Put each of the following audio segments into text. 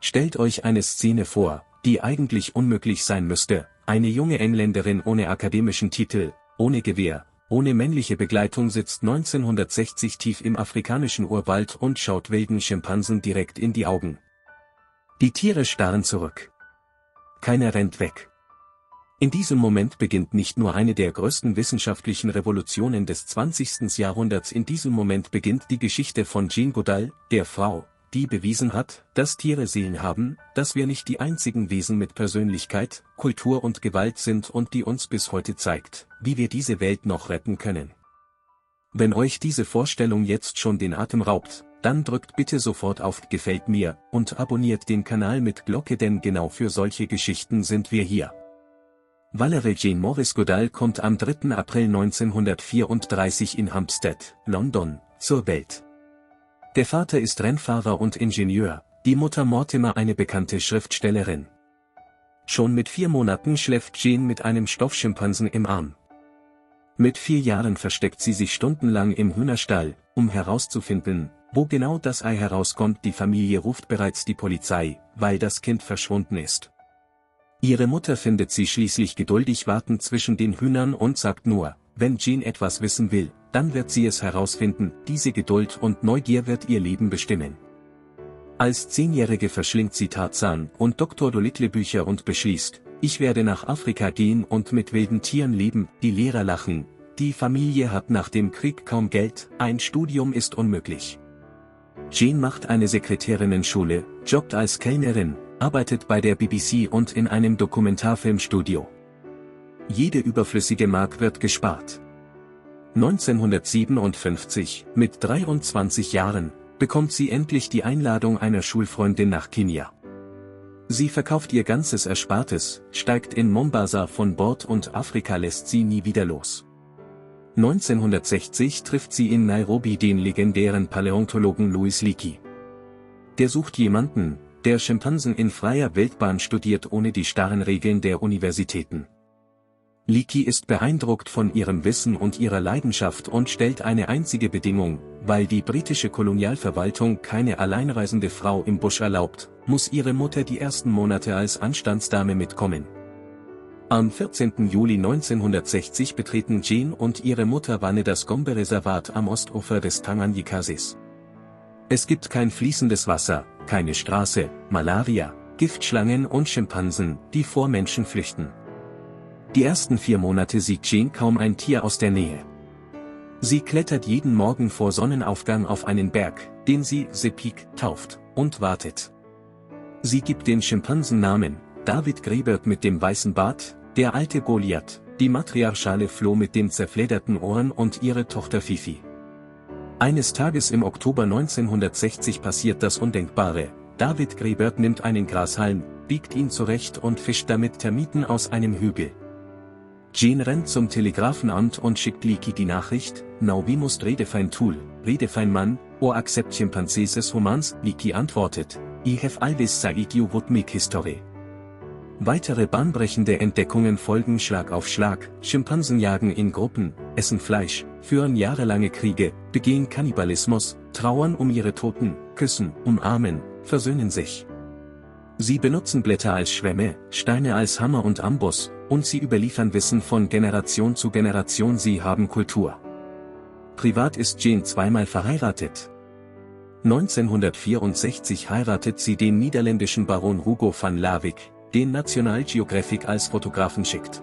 Stellt euch eine Szene vor, die eigentlich unmöglich sein müsste: Eine junge Engländerin ohne akademischen Titel, ohne Gewehr, ohne männliche Begleitung sitzt 1960 tief im afrikanischen Urwald und schaut wilden Schimpansen direkt in die Augen. Die Tiere starren zurück. Keiner rennt weg. In diesem Moment beginnt nicht nur eine der größten wissenschaftlichen Revolutionen des 20. Jahrhunderts, in diesem Moment beginnt die Geschichte von Jane Goodall, der Frau, die bewiesen hat, dass Tiere Seelen haben, dass wir nicht die einzigen Wesen mit Persönlichkeit, Kultur und Gewalt sind und die uns bis heute zeigt, wie wir diese Welt noch retten können. Wenn euch diese Vorstellung jetzt schon den Atem raubt, dann drückt bitte sofort auf Gefällt mir und abonniert den Kanal mit Glocke, denn genau für solche Geschichten sind wir hier. Valerie Jane Maurice Goodall kommt am 3. April 1934 in Hampstead, London, zur Welt. Der Vater ist Rennfahrer und Ingenieur, die Mutter Mortimer eine bekannte Schriftstellerin. Schon mit 4 Monaten schläft Jane mit einem Stoffschimpansen im Arm. Mit 4 Jahren versteckt sie sich stundenlang im Hühnerstall, um herauszufinden, wo genau das Ei herauskommt. Die Familie ruft bereits die Polizei, weil das Kind verschwunden ist. Ihre Mutter findet sie schließlich geduldig wartend zwischen den Hühnern und sagt nur, wenn Jane etwas wissen will, dann wird sie es herausfinden. Diese Geduld und Neugier wird ihr Leben bestimmen. Als 10-Jährige verschlingt sie Tarzan und Dr. Dolittle Bücher und beschließt, ich werde nach Afrika gehen und mit wilden Tieren leben. Die Lehrer lachen, die Familie hat nach dem Krieg kaum Geld, ein Studium ist unmöglich. Jane macht eine Sekretärinnenschule, jobbt als Kellnerin, arbeitet bei der BBC und in einem Dokumentarfilmstudio. Jede überflüssige Mark wird gespart. 1957, mit 23 Jahren, bekommt sie endlich die Einladung einer Schulfreundin nach Kenia. Sie verkauft ihr ganzes Erspartes, steigt in Mombasa von Bord und Afrika lässt sie nie wieder los. 1960 trifft sie in Nairobi den legendären Paläontologen Louis Leakey. Der sucht jemanden, der Schimpansen in freier Wildbahn studiert ohne die starren Regeln der Universitäten. Leakey ist beeindruckt von ihrem Wissen und ihrer Leidenschaft und stellt eine einzige Bedingung: weil die britische Kolonialverwaltung keine alleinreisende Frau im Busch erlaubt, muss ihre Mutter die ersten Monate als Anstandsdame mitkommen. Am 14. Juli 1960 betreten Jane und ihre Mutter Wanne das Gombe-Reservat am Ostufer des Tanganyika-Sees. Es gibt kein fließendes Wasser, keine Straße, Malaria, Giftschlangen und Schimpansen, die vor Menschen flüchten. Die ersten 4 Monate sieht Jane kaum ein Tier aus der Nähe. Sie klettert jeden Morgen vor Sonnenaufgang auf einen Berg, den sie The Peak tauft, und wartet. Sie gibt den Schimpansen Namen: David Gribert mit dem weißen Bart, der alte Goliath, die matriarchale Flo mit den zerfledderten Ohren und ihre Tochter Fifi. Eines Tages im Oktober 1960 passiert das Undenkbare: David Gribert nimmt einen Grashalm, biegt ihn zurecht und fischt damit Termiten aus einem Hügel. Jane rennt zum Telegrafenamt und schickt Leakey die Nachricht: Now we must redefine tool, redefine man, or accept chimpanzees as humans. Leakey antwortet: I have always said you would make history. Weitere bahnbrechende Entdeckungen folgen Schlag auf Schlag: Schimpansen jagen in Gruppen, essen Fleisch, führen jahrelange Kriege, begehen Kannibalismus, trauern um ihre Toten, küssen, umarmen, versöhnen sich. Sie benutzen Blätter als Schwämme, Steine als Hammer und Amboss, und sie überliefern Wissen von Generation zu Generation. Sie haben Kultur. Privat ist Jane zweimal verheiratet. 1964 heiratet sie den niederländischen Baron Hugo van Lawick, den National Geographic als Fotografen schickt.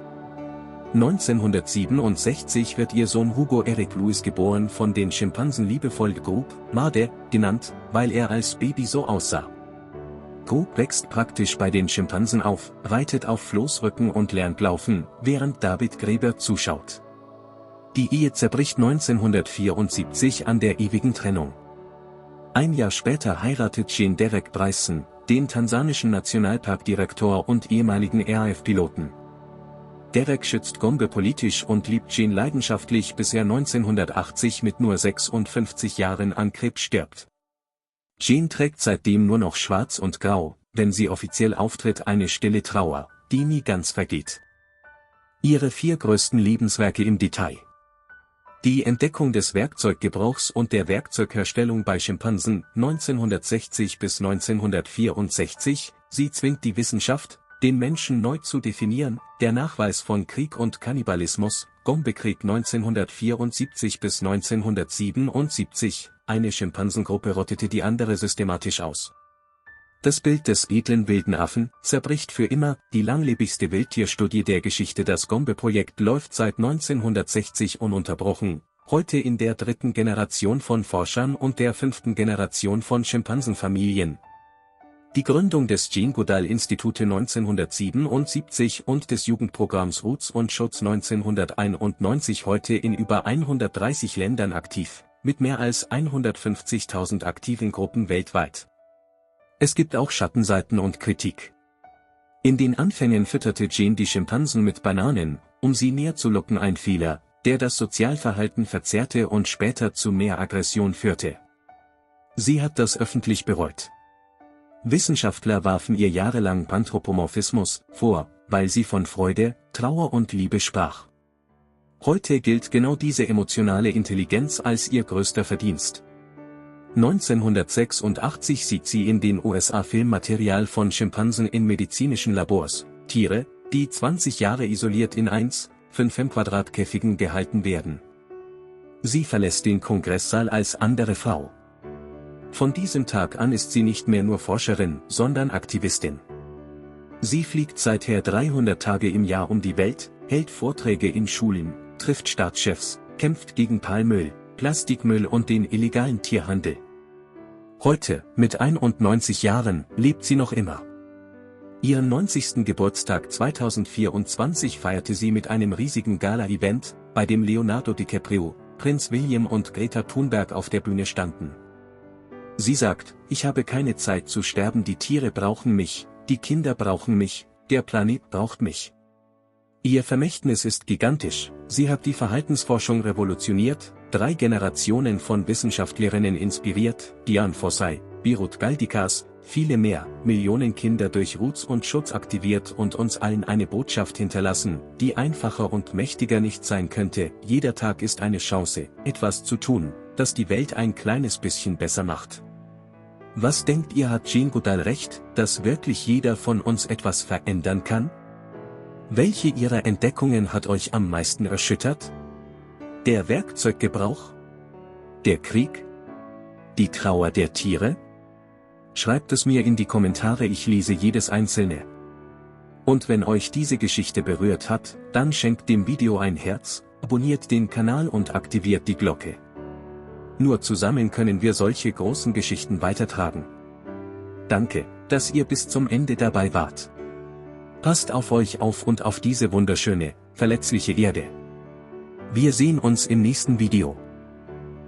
1967 wird ihr Sohn Hugo Eric Louis geboren, von den Schimpansen liebevoll Grub, Made, genannt, weil er als Baby so aussah. Grub wächst praktisch bei den Schimpansen auf, reitet auf Flo's Rücken und lernt laufen, während David Gribert zuschaut. Die Ehe zerbricht 1974 an der ewigen Trennung. Ein Jahr später heiratet Jane Derek Bryson, den tansanischen Nationalparkdirektor und ehemaligen RAF-Piloten. Derek schützt Gombe politisch und liebt Jane leidenschaftlich, bis er 1980 mit nur 56 Jahren an Krebs stirbt. Jane trägt seitdem nur noch schwarz und grau, wenn sie offiziell auftritt, eine stille Trauer, die nie ganz vergeht. Ihre 4 größten Lebenswerke im Detail. Die Entdeckung des Werkzeuggebrauchs und der Werkzeugherstellung bei Schimpansen 1960 bis 1964, sie zwingt die Wissenschaft, den Menschen neu zu definieren, der Nachweis von Krieg und Kannibalismus, Gombe-Krieg 1974 bis 1977, eine Schimpansengruppe rottete die andere systematisch aus. Das Bild des edlen wilden Affen zerbricht für immer, die langlebigste Wildtierstudie der Geschichte. Das Gombe-Projekt läuft seit 1960 ununterbrochen, heute in der 3. Generation von Forschern und der 5. Generation von Schimpansenfamilien. Die Gründung des Jane Goodall Institute 1977 und des Jugendprogramms Roots und Shoots 1991, heute in über 130 Ländern aktiv, mit mehr als 150.000 aktiven Gruppen weltweit. Es gibt auch Schattenseiten und Kritik. In den Anfängen fütterte Jane die Schimpansen mit Bananen, um sie näher zu locken, ein Fehler, der das Sozialverhalten verzerrte und später zu mehr Aggression führte. Sie hat das öffentlich bereut. Wissenschaftler warfen ihr jahrelang Panthropomorphismus vor, weil sie von Freude, Trauer und Liebe sprach. Heute gilt genau diese emotionale Intelligenz als ihr größter Verdienst. 1986 sieht sie in den USA Filmmaterial von Schimpansen in medizinischen Labors, Tiere, die 20 Jahre isoliert in 1,5 Quadratkäfigen gehalten werden. Sie verlässt den Kongresssaal als andere Frau. Von diesem Tag an ist sie nicht mehr nur Forscherin, sondern Aktivistin. Sie fliegt seither 300 Tage im Jahr um die Welt, hält Vorträge in Schulen, trifft Staatschefs, kämpft gegen Palmöl, Plastikmüll und den illegalen Tierhandel. Heute, mit 91 Jahren, lebt sie noch immer. Ihren 90. Geburtstag 2024 feierte sie mit einem riesigen Gala-Event, bei dem Leonardo DiCaprio, Prinz William und Greta Thunberg auf der Bühne standen. Sie sagt: Ich habe keine Zeit zu sterben, die Tiere brauchen mich, die Kinder brauchen mich, der Planet braucht mich. Ihr Vermächtnis ist gigantisch, sie hat die Verhaltensforschung revolutioniert, 3 Generationen von Wissenschaftlerinnen inspiriert, Dian Fossey, Birut Galdikas, viele mehr, Millionen Kinder durch Roots und Schutz aktiviert und uns allen eine Botschaft hinterlassen, die einfacher und mächtiger nicht sein könnte. Jeder Tag ist eine Chance, etwas zu tun, das die Welt ein kleines bisschen besser macht. Was denkt ihr, hat Jane Goodall recht, dass wirklich jeder von uns etwas verändern kann? Welche ihrer Entdeckungen hat euch am meisten erschüttert? Der Werkzeuggebrauch? Der Krieg? Die Trauer der Tiere? Schreibt es mir in die Kommentare, ich lese jedes einzelne. Und wenn euch diese Geschichte berührt hat, dann schenkt dem Video ein Herz, abonniert den Kanal und aktiviert die Glocke. Nur zusammen können wir solche großen Geschichten weitertragen. Danke, dass ihr bis zum Ende dabei wart. Passt auf euch auf und auf diese wunderschöne, verletzliche Erde. Wir sehen uns im nächsten Video.